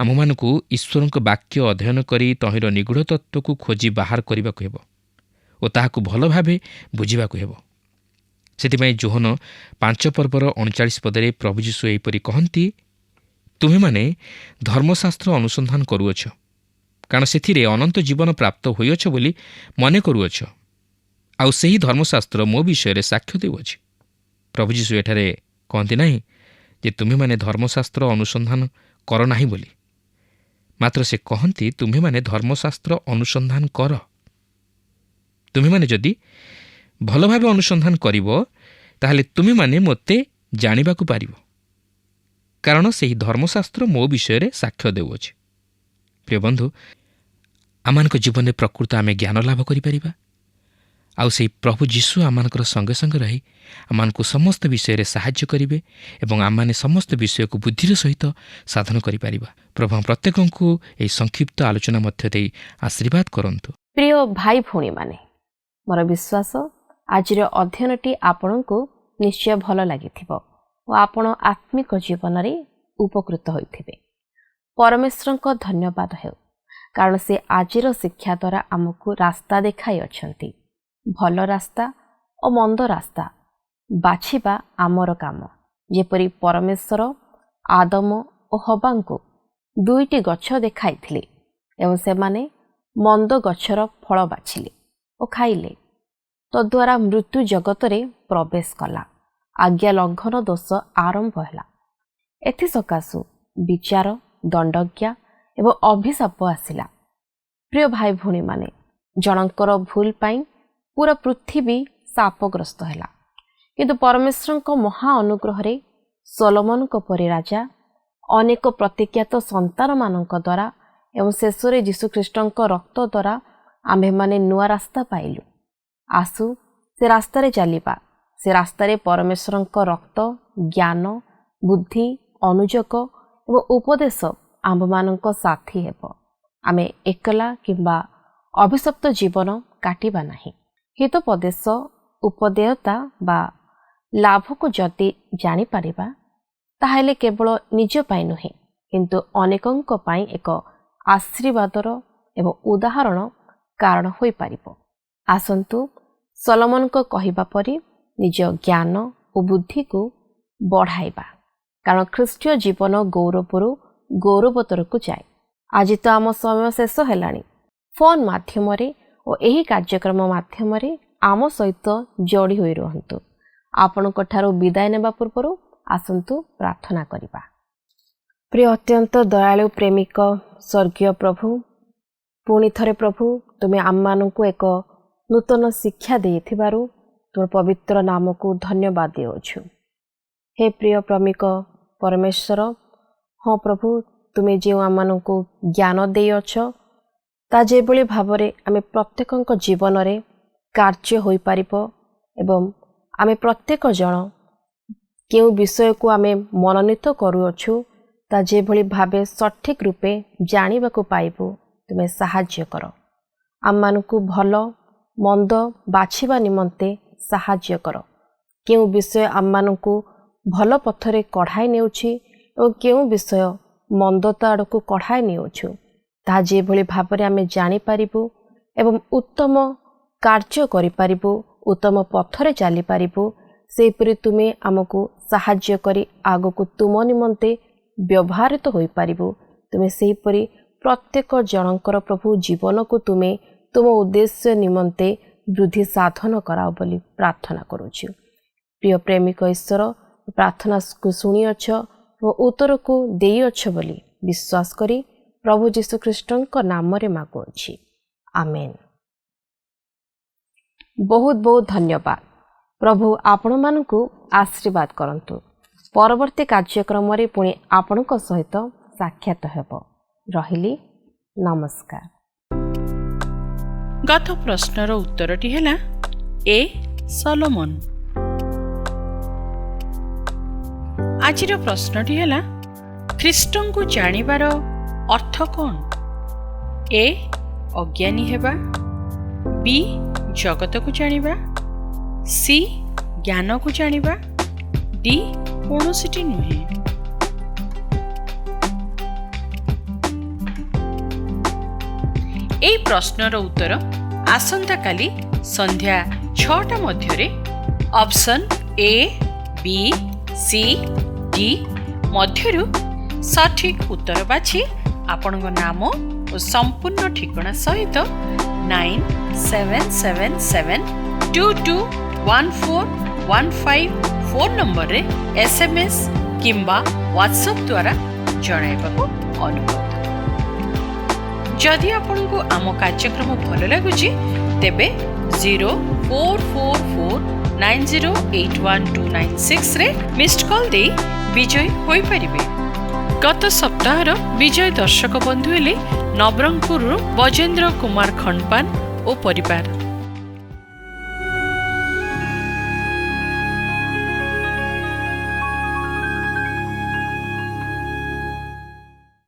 [SPEAKER 3] ଆମମାନଙ୍କୁ ଈଶ୍ୱରଙ୍କ ବାକ୍ୟ ଅଧ୍ୟୟନ କରି ତହିଁର ନିଗୂଢ଼ ତତ୍ତ୍ୱକୁ ଖୋଜି ବାହାର କରିବାକୁ ହେବ ଓ ତାହାକୁ ଭଲ ଭାବେ ବୁଝିବାକୁ ହେବ। ସେଥିପାଇଁ ଯୋହନ 5 ପର୍ବର 39 ପଦରେ ପ୍ରଭୁ ଯୀଶୁ ଏହିପରି କହନ୍ତି, ତୁମେମାନେ ଧର୍ମଶାସ୍ତ୍ର ଅନୁସନ୍ଧାନ କରୁଅଛ, କାରଣ ସେଥିରେ ଅନନ୍ତ ଜୀବନ ପ୍ରାପ୍ତ ହୋଇଅଛ ବୋଲି ମନେ କରୁଅଛ, ଆଉ ସେହି ଧର୍ମଶାସ୍ତ୍ର ମୋ ବିଷୟରେ ସାକ୍ଷ୍ୟ ଦେଉଅଛି। ପ୍ରଭୁ ଯୀଶୁ ଏଠାରେ କହନ୍ତି ନାହିଁ ଯେ ତୁମେମାନେ ଧର୍ମଶାସ୍ତ୍ର ଅନୁସନ୍ଧାନ କର ନାହିଁ ବୋଲି, ମାତ୍ର ସେ କହନ୍ତି ତୁମେମାନେ ଧର୍ମଶାସ୍ତ୍ର ଅନୁସନ୍ଧାନ କର। ତୁମେମାନେ ଯଦି ଭଲ ଭାବେ ଅନୁସନ୍ଧାନ କରିବ, ତାହେଲେ ତୁମେମାନେ ମୋତେ ଜାଣିବାକୁ ପାରିବ, କାରଣ ସେହି ଧର୍ମଶାସ୍ତ୍ର ମୋ ବିଷୟରେ ସାକ୍ଷ୍ୟ ଦେଉଅଛି। ପ୍ରିୟ ବନ୍ଧୁ, ଆମମାନଙ୍କ ଜୀବନରେ ପ୍ରକୃତ ଆମେ ଜ୍ଞାନ ଲାଭ କରିପାରିବା, ଆଉ ସେହି ପ୍ରଭୁ ଯୀଶୁ ଆମମାନଙ୍କର ସଙ୍ଗେ ସଙ୍ଗେ ରହି ଆମମାନଙ୍କୁ ସମସ୍ତ ବିଷୟରେ ସାହାଯ୍ୟ କରିବେ ଏବଂ ଆମମାନେ ସମସ୍ତ ବିଷୟକୁ ବୁଦ୍ଧିର ସହିତ ସାଧନ କରିପାରିବା। ପ୍ରଭୁ ପ୍ରତ୍ୟେକଙ୍କୁ ଏହି ସଂକ୍ଷିପ୍ତ ଆଲୋଚନା ମଧ୍ୟ ଦେଇ ଆଶୀର୍ବାଦ କରନ୍ତୁ।
[SPEAKER 1] ପ୍ରିୟ ଭାଇ ଭଉଣୀମାନେ, ମୋର ବିଶ୍ୱାସ ଆଜିର ଅଧ୍ୟୟନଟି ଆପଣଙ୍କୁ ନିଶ୍ଚୟ ଭଲ ଲାଗିଥିବ ଓ ଆପଣ ଆତ୍ମିକ ଜୀବନରେ ଉପକୃତ ହୋଇଥିବେ। ପରମେଶ୍ୱରଙ୍କ ଧନ୍ୟବାଦ ହେଉ, କାରଣ ସେ ଆଜିର ଶିକ୍ଷା ଦ୍ୱାରା ଆମକୁ ରାସ୍ତା ଦେଖାଇ ଅଛନ୍ତି। ଭଲ ରାସ୍ତା ଓ ମନ୍ଦ ରାସ୍ତା ବାଛିବା ଆମର କାମ। ଯେପରି ପରମେଶ୍ୱର ଆଦମ ଓ ହବାଙ୍କୁ ଦୁଇଟି ଗଛ ଦେଖାଇଥିଲେ ଏବଂ ସେମାନେ ମନ୍ଦ ଗଛର ଫଳ ବାଛିଲେ ଓ ଖାଇଲେ, ତଦ୍ୱାରା ମୃତ୍ୟୁ ଜଗତରେ ପ୍ରବେଶ କଲା। ଆଜ୍ଞା ଲଙ୍ଘନ ଦୋଷ ଆରମ୍ଭ ହେଲା। ଏଥିସକାଶୁ ବିଚାର, ଦଣ୍ଡଜ୍ଞା ଏବଂ ଅଭିଶାପ ଆସିଲା। ପ୍ରିୟ ଭାଇ ଭଉଣୀମାନେ, ଜଣଙ୍କର ଭୁଲ ପାଇଁ ପୁରା ପୃଥିବୀ ଶାପଗ୍ରସ୍ତ ହେଲା। କିନ୍ତୁ ପରମେଶ୍ୱରଙ୍କ ମହା ଅନୁଗ୍ରହରେ ସୋଲୋମନଙ୍କ ପରି ରାଜା, ଅନେକ ପ୍ରତିଜ୍ଞାତ ସନ୍ତାନମାନଙ୍କ ଦ୍ୱାରା ଏବଂ ଶେଷରେ ଯୀଶୁଖ୍ରୀଷ୍ଟଙ୍କ ରକ୍ତ ଦ୍ୱାରା ଆମ୍ଭେମାନେ ନୂଆ ରାସ୍ତା ପାଇଲୁ। ଆସୁ ସେ ରାସ୍ତାରେ ଚାଲିବା। ସେ ରାସ୍ତାରେ ପରମେଶ୍ୱରଙ୍କ ରକ୍ତ, ଜ୍ଞାନ, ବୁଦ୍ଧି, ଅନୁଯୋଗ ଏବଂ ଉପଦେଶ ଆମ୍ଭମାନଙ୍କ ସାଥୀ ହେବ। ଆମେ ଏକଲା କିମ୍ବା ଅଭିଶପ୍ତ ଜୀବନ କାଟିବା ନାହିଁ। ହିତୋପଦେଶ, ଉପଦେୟତା ବା ଲାଭକୁ ଯଦି ଜାଣିପାରିବା, ତାହେଲେ କେବଳ ନିଜ ପାଇଁ ନୁହେଁ, କିନ୍ତୁ ଅନେକଙ୍କ ପାଇଁ ଏକ ଆଶୀର୍ବାଦର ଏବଂ ଉଦାହରଣ କାରଣ ହୋଇପାରିବ। ଆସନ୍ତୁ ସଲୋମନଙ୍କ କହିବା ପରି ନିଜ ଜ୍ଞାନ ଓ ବୁଦ୍ଧିକୁ ବଢ଼ାଇବା, କାରଣ ଖ୍ରୀଷ୍ଟୀୟ ଜୀବନ ଗୌରବରୁ ଗୌରବତରକୁ ଯାଏ। ଆଜି ତ ଆମ ସମୟ ଶେଷ ହେଲାଣି। ଫୋନ୍ ମାଧ୍ୟମରେ ଓ ଏହି କାର୍ଯ୍ୟକ୍ରମ ମାଧ୍ୟମରେ ଆମ ସହିତ ଯୋଡ଼ି ହୋଇ ରୁହନ୍ତୁ। ଆପଣଙ୍କଠାରୁ ବିଦାୟ ନେବା ପୂର୍ବରୁ ଆସନ୍ତୁ ପ୍ରାର୍ଥନା କରିବା। ପ୍ରିୟ ଅତ୍ୟନ୍ତ ଦୟାଳୁ ପ୍ରେମିକ ସ୍ୱର୍ଗୀୟ ପ୍ରଭୁ, ପୁଣି ଥରେ ପ୍ରଭୁ ତୁମେ ଆମମାନଙ୍କୁ ଏକ ନୂତନ ଶିକ୍ଷା ଦେଇଥିବାରୁ ତୁମ ପବିତ୍ର ନାମକୁ ଧନ୍ୟବାଦ ଦେଉଛୁ। ହେ ପ୍ରିୟ ପ୍ରେମିକ ପରମେଶ୍ୱର, ହଁ ପ୍ରଭୁ, ତୁମେ ଯେଉଁ ଆମମାନଙ୍କୁ ଜ୍ଞାନ ଦେଇଅଛ, ତା ଯେଭଳି ଭାବରେ ଆମେ ପ୍ରତ୍ୟେକଙ୍କ ଜୀବନରେ କାର୍ଯ୍ୟ ହୋଇପାରିବ ଏବଂ ଆମେ ପ୍ରତ୍ୟେକ ଜଣ କେଉଁ ବିଷୟକୁ ଆମେ ମନୋନୀତ କରୁଅଛୁ, ତା ଯେଭଳି ଭାବେ ସଠିକ୍ ରୂପେ ଜାଣିବାକୁ ପାଇବୁ, ତୁମେ ସାହାଯ୍ୟ କର। ଆମମାନଙ୍କୁ ଭଲ ମନ୍ଦ ବାଛିବା ନିମନ୍ତେ ସାହାଯ୍ୟ କର। କେଉଁ ବିଷୟ ଆମମାନଙ୍କୁ ଭଲ ପଥରେ କଢ଼ାଇ ନେଉଛି ଏବଂ କେଉଁ ବିଷୟ ମନ୍ଦତା ଆଡ଼କୁ କଢ଼ାଇ ନେଉଛୁ, ତାହା ଯେଭଳି ଭାବରେ ଆମେ ଜାଣିପାରିବୁ ଏବଂ ଉତ୍ତମ କାର୍ଯ୍ୟ କରିପାରିବୁ, ଉତ୍ତମ ପଥରେ ଚାଲିପାରିବୁ, ସେହିପରି ତୁମେ ଆମକୁ ସାହାଯ୍ୟ କରି ଆଗକୁ ତୁମ ନିମନ୍ତେ ବ୍ୟବହୃତ ହୋଇପାରିବୁ। ତୁମେ ସେହିପରି ପ୍ରତ୍ୟେକ ଜଣଙ୍କର ପ୍ରଭୁ ଜୀବନକୁ ତୁମେ ତୁମ ଉଦ୍ଦେଶ୍ୟ ନିମନ୍ତେ ବୃଦ୍ଧି ସାଧନ କରାଅ ବୋଲି ପ୍ରାର୍ଥନା କରୁଛୁ। ପ୍ରିୟ ପ୍ରେମିକ ଈଶ୍ୱର, ପ୍ରାର୍ଥନାକୁ ଶୁଣିଅଛ ଓ ଉତ୍ତରକୁ ଦେଇଅଛ ବୋଲି ବିଶ୍ୱାସ କରି ପ୍ରଭୁ ଯୀଶୁଖ୍ରୀଷ୍ଟଙ୍କ ନାମରେ ମାଗୁଅଛି, ଆମେନ୍। ବହୁତ ବହୁତ ଧନ୍ୟବାଦ। ପ୍ରଭୁ ଆପଣମାନଙ୍କୁ ଆଶୀର୍ବାଦ କରନ୍ତୁ। ପରବର୍ତ୍ତୀ କାର୍ଯ୍ୟକ୍ରମରେ ପୁଣି ଆପଣଙ୍କ ସହିତ ସାକ୍ଷାତ ହେବ। ରହିଲି, ନମସ୍କାର।
[SPEAKER 4] ଗତ ପ୍ରଶ୍ନର ଉତ୍ତରଟି ହେଲା ଏ ସଲୋମନ। ଆଜିର ପ୍ରଶ୍ନଟି ହେଲା ଖ୍ରୀଷ୍ଟଙ୍କୁ ଜାଣିବାର ଅର୍ଥ କ'ଣ? ଏ ଅଜ୍ଞାନୀ ହେବା, ବି ଜଗତକୁ ଜାଣିବା, ସି ଜ୍ଞାନକୁ ଜାଣିବା, ଡି କୌଣସିଟି ନୁହେଁ। ଏହି ପ୍ରଶ୍ନର ଉତ୍ତର ଆସନ୍ତାକାଲି ସନ୍ଧ୍ୟା 6ଟା ମଧ୍ୟରେ option A, B, C, D ମଧ୍ୟରୁ ସଠିକ୍ ଉତ୍ତର ବାଛି ଆପଣଙ୍କ ନାମ ଓ ସମ୍ପୂର୍ଣ୍ଣ ଠିକଣା ସହିତ 9777221415 ଫୋନ୍ ନମ୍ବରରେ SMS କିମ୍ବା ହ୍ୱାଟ୍ସଆପ୍ ଦ୍ୱାରା ଜଣାଇବାକୁ ଅନୁରୋଧ। ଯଦି ଆପଣଙ୍କୁ ଆମ କାର୍ଯ୍ୟକ୍ରମ ଭଲ ଲାଗୁଛି, ତେବେ 044490812996ରେ ମିସ୍ଡ କଲ୍ ଦେଇ ବିଜୟୀ ହୋଇପାରିବେ। ଗତ ସପ୍ତାହର ବିଜୟ ଦର୍ଶକ ବନ୍ଧୁ ହେଲେ ନବରଙ୍ଗପୁରରୁ ବଜେନ୍ଦ୍ର କୁମାର ଖଣ୍ଡପାନ ଓ ପରିବାର।